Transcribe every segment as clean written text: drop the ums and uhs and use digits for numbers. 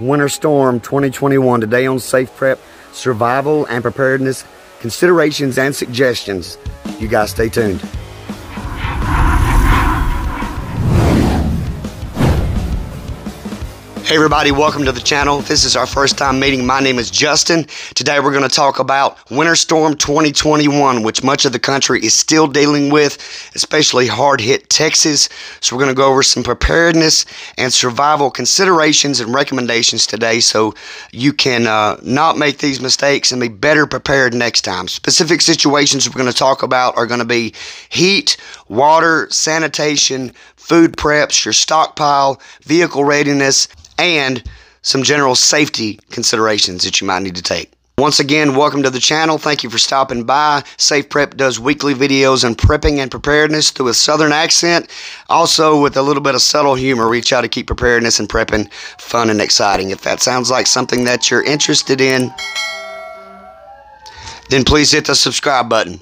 Winter Storm 2021. Today on Safe Prep, survival and preparedness, considerations and suggestions. You guys stay tuned. Hey everybody, welcome to the channel. This is our first time meeting. My name is Justin. Today we're going to talk about Winter Storm 2021, which much of the country is still dealing with, especially hard-hit Texas. So we're going to go over some preparedness and survival considerations and recommendations today so you can not make these mistakes and be better prepared next time. Specific situations we're going to talk about are going to be heat, water, sanitation, food preps, your stockpile, vehicle readiness, and some general safety considerations that you might need to take. Once again, welcome to the channel. Thank you for stopping by. Safe Prep does weekly videos on prepping and preparedness through a southern accent, also with a little bit of subtle humor. We try to keep preparedness and prepping fun and exciting. If that sounds like something that you're interested in, then please hit the subscribe button.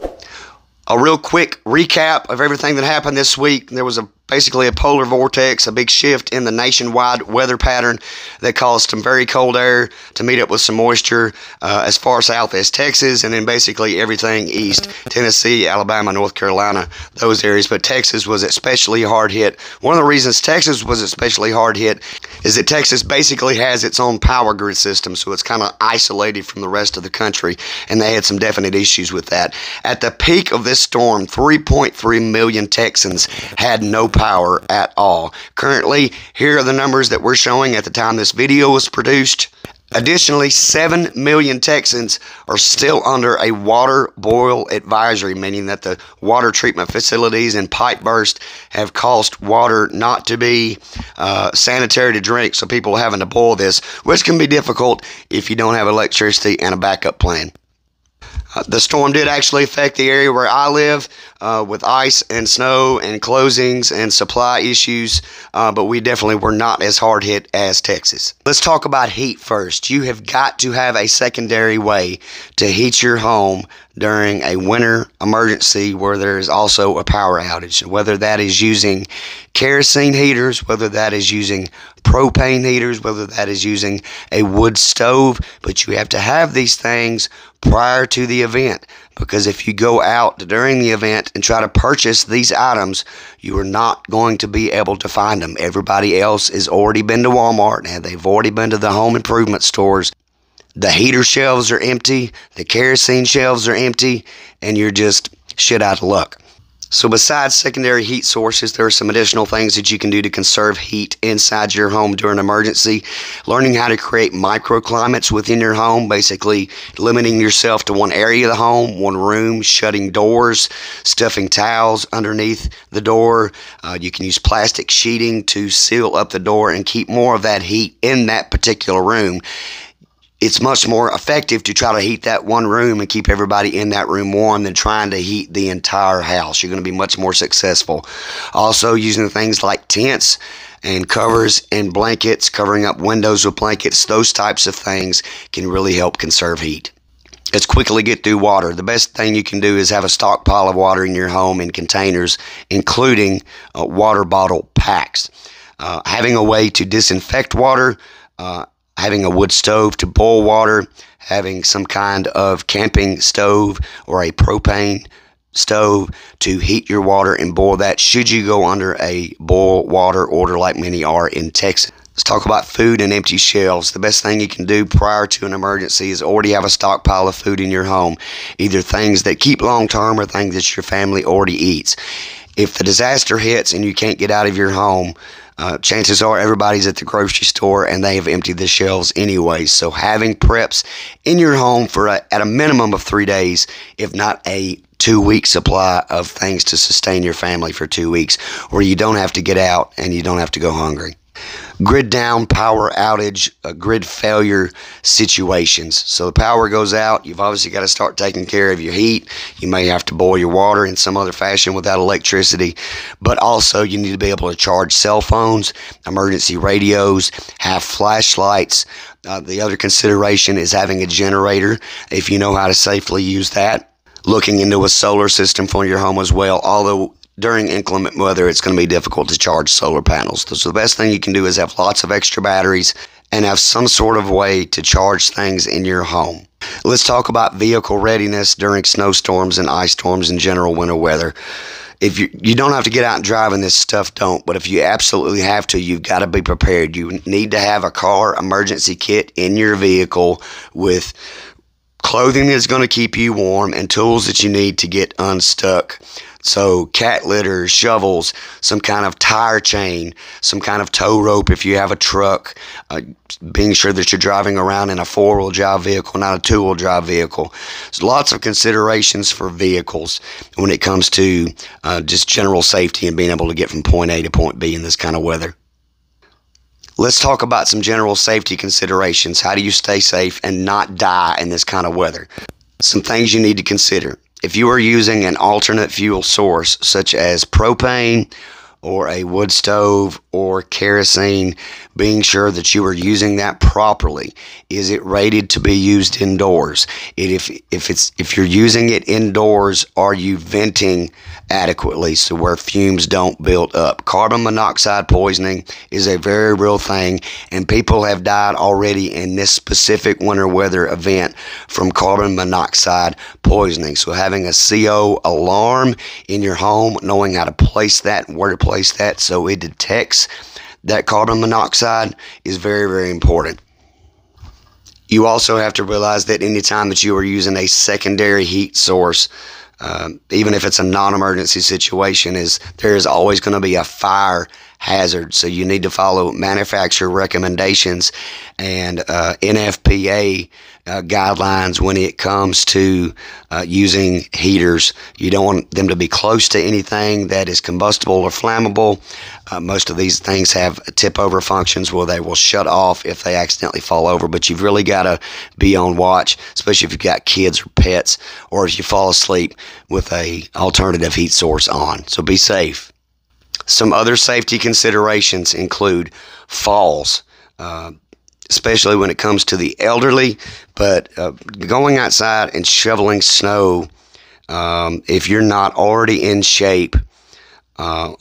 A real quick recap of everything that happened this week. There was basically a polar vortex, a big shift in the nationwide weather pattern that caused some very cold air to meet up with some moisture as far south as Texas, and then basically everything east, Tennessee, Alabama, North Carolina, those areas. But Texas was especially hard hit. One of the reasons Texas was especially hard hit is that Texas basically has its own power grid system, so it's kind of isolated from the rest of the country, and they had some definite issues with that. At the peak of this storm, 3.3 million Texans had no power at all. Currently, here are the numbers that we're showing at the time this video was produced. Additionally, 7 million Texans are still under a water boil advisory, meaning that the water treatment facilities and pipe burst have caused water not to be sanitary to drink, so people are having to boil this, which can be difficult if you don't have electricity and a backup plan. The storm did actually affect the area where I live with ice and snow and closings and supply issues, but we definitely were not as hard hit as Texas. Let's talk about heat first. You have got to have a secondary way to heat your home during a winter emergency where there is also a power outage, whether that is using kerosene heaters, whether that is using propane heaters, whether that is using a wood stove. But you have to have these things prior to the event, because if you go out during the event and try to purchase these items, you are not going to be able to find them. Everybody else has already been to Walmart and they've already been to the home improvement stores. The heater shelves are empty, the kerosene shelves are empty, and you're just shit out of luck. So besides secondary heat sources, there are some additional things that you can do to conserve heat inside your home during an emergency. Learning how to create microclimates within your home, basically limiting yourself to one area of the home, one room, shutting doors, stuffing towels underneath the door. You can use plastic sheeting to seal up the door and keep more of that heat in that particular room. It's much more effective to try to heat that one room and keep everybody in that room warm than trying to heat the entire house. You're going to be much more successful. Also, using things like tents and covers and blankets, covering up windows with blankets, those types of things can really help conserve heat. Let's quickly get through water. The best thing you can do is have a stockpile of water in your home in containers, including water bottle packs. Having a way to disinfect water, having a wood stove to boil water, having some kind of camping stove or a propane stove to heat your water and boil that should you go under a boil water order like many are in Texas. Let's talk about food and empty shelves. The best thing you can do prior to an emergency is already have a stockpile of food in your home, either things that keep long term or things that your family already eats. If the disaster hits and you can't get out of your home, chances are everybody's at the grocery store and they have emptied the shelves anyway. So having preps in your home for at a minimum of 3 days, if not a 2-week supply of things to sustain your family for 2 weeks, where you don't have to get out and you don't have to go hungry. Grid down, power outage, grid failure situations. So the power goes out, you've obviously got to start taking care of your heat. You may have to boil your water in some other fashion without electricity, but also you need to be able to charge cell phones, emergency radios, have flashlights. The other consideration is having a generator if you know how to safely use that. Looking into a solar system for your home as well, although during inclement weather, it's going to be difficult to charge solar panels. So the best thing you can do is have lots of extra batteries and have some sort of way to charge things in your home. Let's talk about vehicle readiness during snowstorms and ice storms and general winter weather. If you don't have to get out and drive in this stuff, don't. But if you absolutely have to, you've got to be prepared. You need to have a car emergency kit in your vehicle with clothing that's going to keep you warm and tools that you need to get unstuck. So cat litter, shovels, some kind of tire chain, some kind of tow rope if you have a truck, being sure that you're driving around in a four-wheel drive vehicle, not a two-wheel drive vehicle. There's lots of considerations for vehicles when it comes to just general safety and being able to get from point A to point B in this kind of weather. Let's talk about some general safety considerations. How do you stay safe and not die in this kind of weather? Some things you need to consider. If you are using an alternate fuel source, such as propane or a wood stove or kerosene, being sure that you are using that properly. Is it rated to be used indoors? If you're using it indoors, are you venting adequately so where fumes don't build up? Carbon monoxide poisoning is a very real thing, and people have died already in this specific winter weather event from carbon monoxide poisoning. So having a CO alarm in your home, knowing how to place that and where to place that so it detects that carbon monoxide is very, very important. You also have to realize that anytime that you are using a secondary heat source, even if it's a non-emergency situation, there is always going to be a fire hazard. So you need to follow manufacturer recommendations and NFPA guidelines when it comes to using heaters. You don't want them to be close to anything that is combustible or flammable. Most of these things have tip-over functions where they will shut off if they accidentally fall over, but you've really got to be on watch, especially if you've got kids or pets, or if you fall asleep with a alternative heat source on. So be safe. Some other safety considerations include falls, especially when it comes to the elderly, but going outside and shoveling snow, if you're not already in shape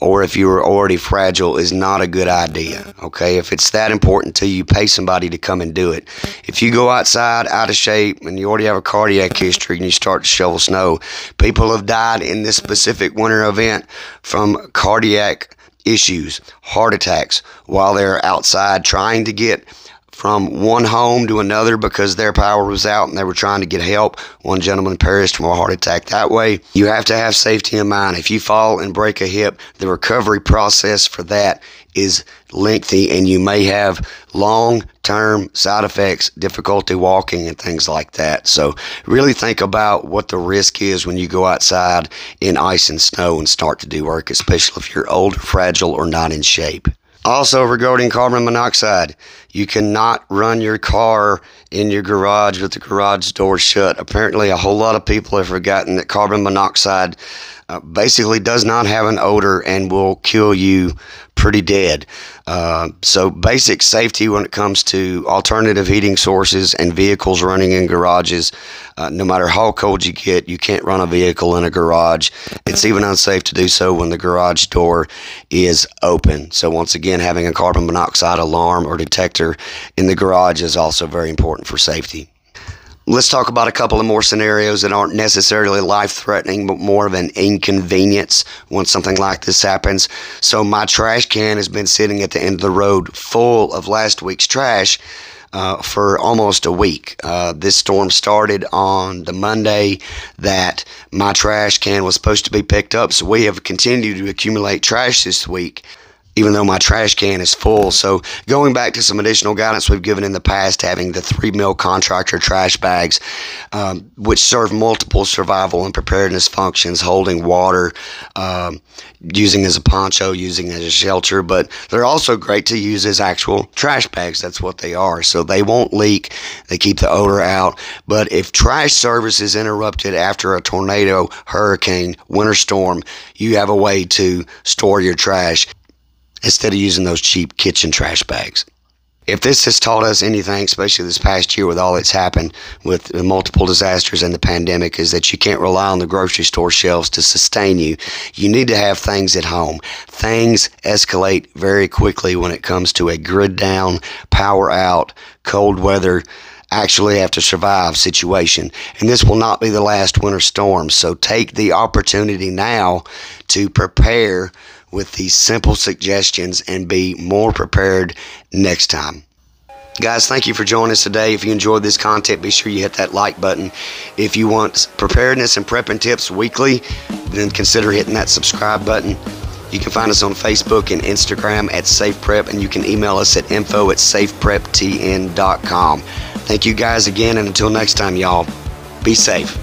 or if you're already fragile, is not a good idea. Okay, if it's that important to you, pay somebody to come and do it. If you go outside out of shape and you already have a cardiac history and you start to shovel snow, people have died in this specific winter event from cardiac issues, heart attacks, while they're outside trying to get from one home to another because their power was out and they were trying to get help. One gentleman perished from a heart attack that way. You have to have safety in mind. If you fall and break a hip, the recovery process for that is lengthy, and you may have long-term side effects, difficulty walking and things like that. So really think about what the risk is when you go outside in ice and snow and start to do work, especially if you're old, fragile, or not in shape. Also, regarding carbon monoxide, you cannot run your car in your garage with the garage door shut. Apparently, a whole lot of people have forgotten that carbon monoxide basically does not have an odor and will kill you pretty dead. So basic safety when it comes to alternative heating sources and vehicles running in garages. No matter how cold you get, you can't run a vehicle in a garage. It's even unsafe to do so when the garage door is open. So once again, having a carbon monoxide alarm or detector in the garage is also very important for safety. Let's talk about a couple of more scenarios that aren't necessarily life-threatening, but more of an inconvenience when something like this happens. So my trash can has been sitting at the end of the road full of last week's trash for almost a week. This storm started on the Monday that my trash can was supposed to be picked up, so we have continued to accumulate trash this week, even though my trash can is full. So going back to some additional guidance we've given in the past, having the 3 mil contractor trash bags, which serve multiple survival and preparedness functions, holding water, using as a poncho, using as a shelter, but they're also great to use as actual trash bags. That's what they are. So they won't leak. They keep the odor out. But if trash service is interrupted after a tornado, hurricane, winter storm, you have a way to store your trash instead of using those cheap kitchen trash bags. If this has taught us anything, especially this past year with all that's happened with the multiple disasters and the pandemic, is that you can't rely on the grocery store shelves to sustain you. You need to have things at home. Things escalate very quickly when it comes to a grid down, power out, cold weather, actually have to survive situation. And this will not be the last winter storm. So take the opportunity now to prepare with these simple suggestions and be more prepared next time. Guys, thank you for joining us today. If you enjoyed this content, be sure you hit that like button. If you want preparedness and prepping tips weekly, then consider hitting that subscribe button. You can find us on Facebook and Instagram at Safe Prep, and you can email us at info@safepreptn.com. Thank you guys again, and until next time, y'all, be safe.